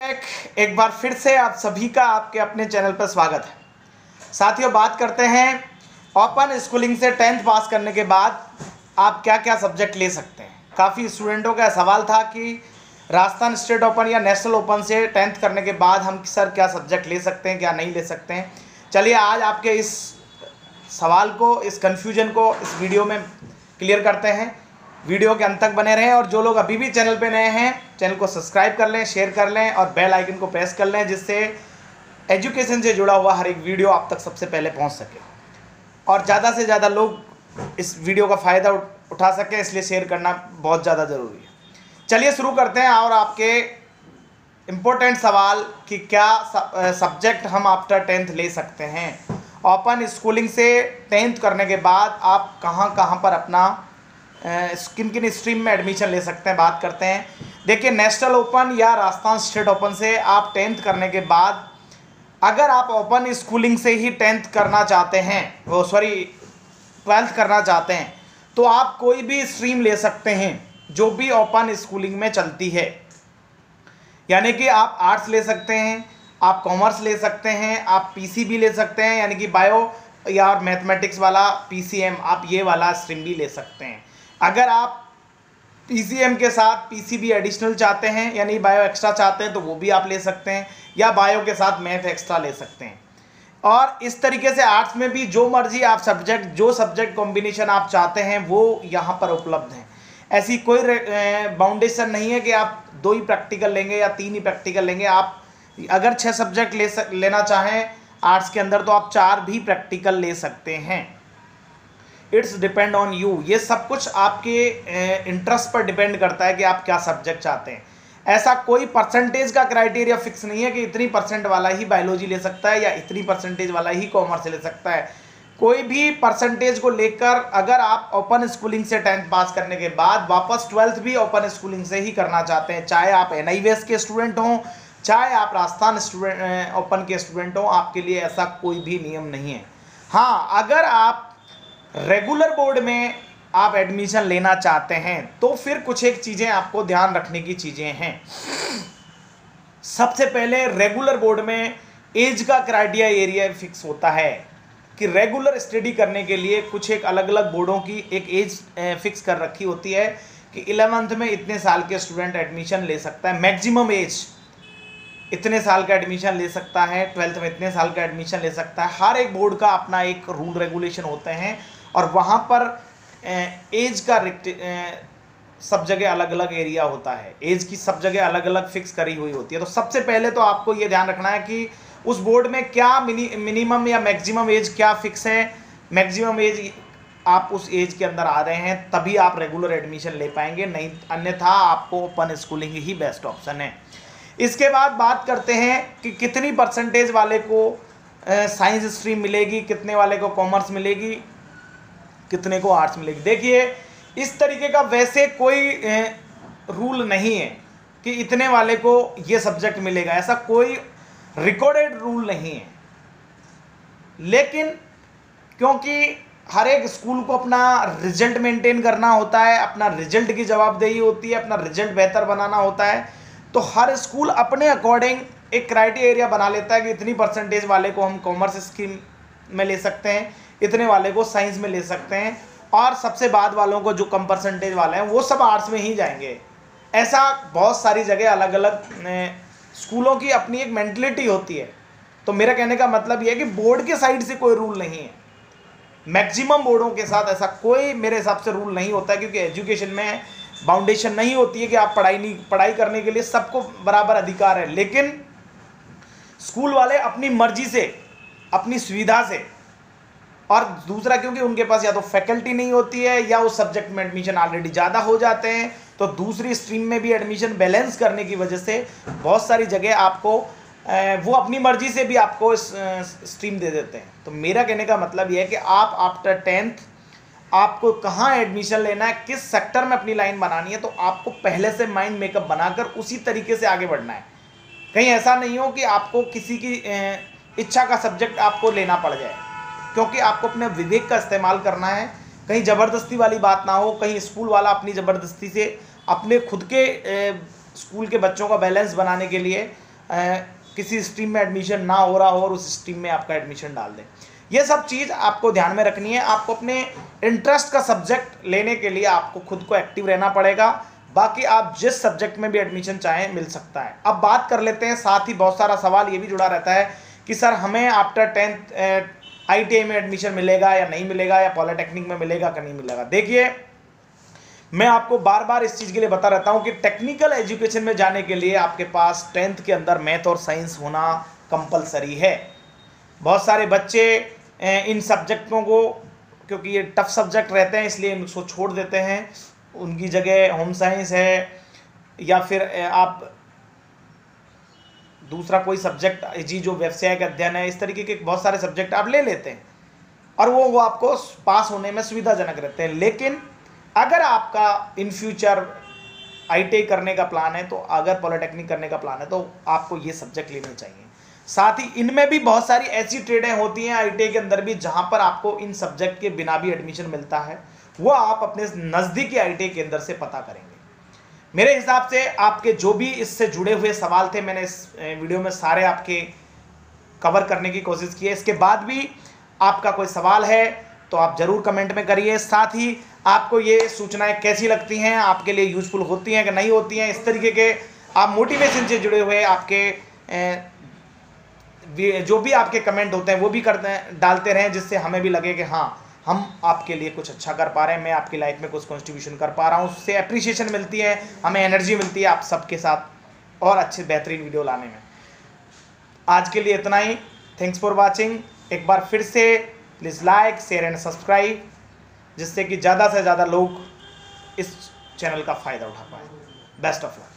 एक बार फिर से आप सभी का आपके अपने चैनल पर स्वागत है। साथियों, बात करते हैं ओपन स्कूलिंग से 10th पास करने के बाद आप क्या क्या सब्जेक्ट ले सकते हैं। काफ़ी स्टूडेंटों का सवाल था कि राजस्थान स्टेट ओपन या नेशनल ओपन से 10th करने के बाद हम सर क्या सब्जेक्ट ले सकते हैं, क्या नहीं ले सकते हैं। चलिए आज आपके इस सवाल को, इस कन्फ्यूजन को इस वीडियो में क्लियर करते हैं। वीडियो के अंत तक बने रहें और जो लोग अभी भी चैनल पे नए हैं चैनल को सब्सक्राइब कर लें, शेयर कर लें और बेल आइकन को प्रेस कर लें, जिससे एजुकेशन से जुड़ा हुआ हर एक वीडियो आप तक सबसे पहले पहुंच सके और ज़्यादा से ज़्यादा लोग इस वीडियो का फ़ायदा उठा सकें, इसलिए शेयर करना बहुत ज़्यादा ज़रूरी है। चलिए शुरू करते हैं और आपके इम्पोर्टेंट सवाल कि क्या सब्जेक्ट हम आफ्टर 10th ले सकते हैं। ओपन स्कूलिंग से 10th करने के बाद आप कहाँ कहाँ पर अपना किन किन स्ट्रीम में एडमिशन ले सकते हैं, बात करते हैं। देखिए, नेशनल ओपन या राजस्थान स्टेट ओपन से आप 10th करने के बाद अगर आप ओपन स्कूलिंग से ही 10th करना चाहते हैं, 12th करना चाहते हैं, तो आप कोई भी स्ट्रीम ले सकते हैं जो भी ओपन स्कूलिंग में चलती है। यानी कि आप आर्ट्स ले सकते हैं, आप कॉमर्स ले सकते हैं, आप पीसीबी ले सकते हैं, यानी कि बायो या मैथमेटिक्स वाला पीसीएम, आप ये वाला स्ट्रीम भी ले सकते हैं। अगर आप पीसीएम के साथ पीसीबी एडिशनल चाहते हैं, यानी बायो एक्स्ट्रा चाहते हैं, तो वो भी आप ले सकते हैं, या बायो के साथ मैथ एक्स्ट्रा ले सकते हैं। और इस तरीके से आर्ट्स में भी जो मर्जी आप जो सब्जेक्ट कॉम्बिनेशन आप चाहते हैं वो यहाँ पर उपलब्ध हैं। ऐसी कोई बाउंडेशन नहीं है कि आप 2 ही प्रैक्टिकल लेंगे या 3 ही प्रैक्टिकल लेंगे। आप अगर 6 सब्जेक्ट लेना चाहें आर्ट्स के अंदर, तो आप 4 भी प्रैक्टिकल ले सकते हैं। It's depend on you. ये सब कुछ आपके इंटरेस्ट पर डिपेंड करता है कि आप क्या सब्जेक्ट चाहते हैं। ऐसा कोई परसेंटेज का क्राइटेरिया फिक्स नहीं है कि इतनी % वाला ही बायोलॉजी ले सकता है या इतनी % वाला ही कॉमर्स ले सकता है। कोई भी परसेंटेज को लेकर अगर आप ओपन स्कूलिंग से 10th पास करने के बाद वापस 12th भी ओपन स्कूलिंग से ही करना चाहते हैं, चाहे आप NIVS के स्टूडेंट हों, चाहे आप राजस्थान ओपन के स्टूडेंट हों, आपके लिए ऐसा कोई भी नियम नहीं है। हाँ, अगर आप रेगुलर बोर्ड में आप एडमिशन लेना चाहते हैं तो फिर कुछ एक चीज़ें आपको ध्यान रखने की चीज़ें हैं। सबसे पहले, रेगुलर बोर्ड में एज का क्राइटेरिया फिक्स होता है कि रेगुलर स्टडी करने के लिए कुछ एक अलग अलग बोर्डों की एक एज फिक्स कर रखी होती है कि 11th में इतने साल के स्टूडेंट एडमिशन ले सकता है, मैक्सिमम एज इतने साल का एडमिशन ले सकता है, 12th में इतने साल का एडमिशन ले सकता है। हर एक बोर्ड का अपना एक रूल रेगुलेशन होते हैं और वहाँ पर एज का सब जगह अलग अलग एरिया होता है, एज की सब जगह अलग अलग फिक्स करी हुई होती है। तो सबसे पहले तो आपको ये ध्यान रखना है कि उस बोर्ड में क्या मिनिमम या मैक्सिमम एज क्या फिक्स है। मैक्सिमम एज आप उस एज के अंदर आ रहे हैं तभी आप रेगुलर एडमिशन ले पाएंगे, नहीं अन्यथा आपको ओपन स्कूलिंग ही बेस्ट ऑप्शन है। इसके बाद बात करते हैं कि कितनी % वाले को साइंस स्ट्रीम मिलेगी, कितने वाले को कॉमर्स मिलेगी, कितने को आर्ट्स मिलेगी। देखिए, इस तरीके का वैसे कोई रूल नहीं है कि इतने वाले को ये सब्जेक्ट मिलेगा, ऐसा कोई रिकॉर्डेड रूल नहीं है। लेकिन क्योंकि हर एक स्कूल को अपना रिजल्ट मेंटेन करना होता है, अपना रिजल्ट की जवाबदेही होती है, अपना रिजल्ट बेहतर बनाना होता है, तो हर स्कूल अपने अकॉर्डिंग एक क्राइटेरिया बना लेता है कि इतनी % वाले को हम कॉमर्स स्ट्रीम में ले सकते हैं, इतने वाले को साइंस में ले सकते हैं, और सबसे बाद वालों को जो कम % वाले हैं वो सब आर्ट्स में ही जाएंगे। ऐसा बहुत सारी जगह अलग अलग स्कूलों की अपनी एक मेंटलिटी होती है। तो मेरा कहने का मतलब ये है कि बोर्ड के साइड से कोई रूल नहीं है। मैक्सिमम बोर्डों के साथ ऐसा कोई मेरे हिसाब से रूल नहीं होता है, क्योंकि एजुकेशन में बाउंडेशन नहीं होती है कि आप पढ़ाई करने के लिए सबको बराबर अधिकार है। लेकिन स्कूल वाले अपनी मर्जी से, अपनी सुविधा से, और दूसरा क्योंकि उनके पास या तो फैकल्टी नहीं होती है या उस सब्जेक्ट में एडमिशन ऑलरेडी ज़्यादा हो जाते हैं, तो दूसरी स्ट्रीम में भी एडमिशन बैलेंस करने की वजह से बहुत सारी जगह आपको वो अपनी मर्जी से भी आपको स्ट्रीम दे देते हैं। तो मेरा कहने का मतलब यह है कि आप आफ्टर 10th आपको कहाँ एडमिशन लेना है, किस सेक्टर में अपनी लाइन बनानी है, तो आपको पहले से माइंड मेकअप बनाकर उसी तरीके से आगे बढ़ना है। कहीं ऐसा नहीं हो कि आपको किसी की इच्छा का सब्जेक्ट आपको लेना पड़ जाए, क्योंकि आपको अपने विवेक का इस्तेमाल करना है। कहीं ज़बरदस्ती वाली बात ना हो, कहीं स्कूल वाला अपनी ज़बरदस्ती से अपने खुद के स्कूल के बच्चों का बैलेंस बनाने के लिए किसी स्ट्रीम में एडमिशन ना हो रहा हो और उस स्ट्रीम में आपका एडमिशन डाल दें। ये सब चीज़ आपको ध्यान में रखनी है। आपको अपने इंटरेस्ट का सब्जेक्ट लेने के लिए आपको खुद को एक्टिव रहना पड़ेगा। बाकी आप जिस सब्जेक्ट में भी एडमिशन चाहें मिल सकता है। अब बात कर लेते हैं, साथ ही बहुत सारा सवाल ये भी जुड़ा रहता है कि सर हमें आफ्टर 10th ITI में एडमिशन मिलेगा या नहीं मिलेगा, या पॉलिटेक्निक में मिलेगा कि नहीं मिलेगा। देखिए, मैं आपको बार बार इस चीज़ के लिए बता रहता हूँ कि टेक्निकल एजुकेशन में जाने के लिए आपके पास 10th के अंदर मैथ और साइंस होना कंपलसरी है। बहुत सारे बच्चे इन सब्जेक्टों को, क्योंकि ये टफ सब्जेक्ट रहते हैं, इसलिए इनको छोड़ देते हैं। उनकी जगह होम साइंस है या फिर आप दूसरा कोई सब्जेक्ट जी जो व्यवसायिक अध्ययन है, इस तरीके के बहुत सारे सब्जेक्ट आप ले लेते हैं और वो आपको पास होने में सुविधाजनक रहते हैं। लेकिन अगर आपका इन फ्यूचर ITI करने का प्लान है, तो अगर पॉलिटेक्निक करने का प्लान है, तो आपको ये सब्जेक्ट लेने चाहिए। साथ ही इनमें भी बहुत सारी ऐसी ट्रेडें होती हैं ITI के अंदर भी, जहां पर आपको इन सब्जेक्ट के बिना भी एडमिशन मिलता है। वो आप अपने नज़दीकी ITI के अंदर से पता करेंगे। मेरे हिसाब से आपके जो भी इससे जुड़े हुए सवाल थे, मैंने इस वीडियो में सारे आपके कवर करने की कोशिश की है। इसके बाद भी आपका कोई सवाल है तो आप ज़रूर कमेंट में करिए। साथ ही आपको ये सूचनाएं कैसी लगती हैं, आपके लिए यूज़फुल होती हैं कि नहीं होती हैं, इस तरीके के आप मोटिवेशन से जुड़े हुए आपके जो भी आपके कमेंट होते हैं वो भी डालते रहें, जिससे हमें भी लगे कि हाँ, हम आपके लिए कुछ अच्छा कर पा रहे हैं, मैं आपकी लाइफ में कुछ कंट्रीब्यूशन कर पा रहा हूँ। उससे अप्रिसिएशन मिलती है, हमें एनर्जी मिलती है आप सबके साथ और अच्छे बेहतरीन वीडियो लाने में। आज के लिए इतना ही। Thanks for watching. एक बार फिर से please like, share and subscribe, जिससे कि ज़्यादा से ज़्यादा लोग इस चैनल का फ़ायदा उठा पाएँ। Best of luck.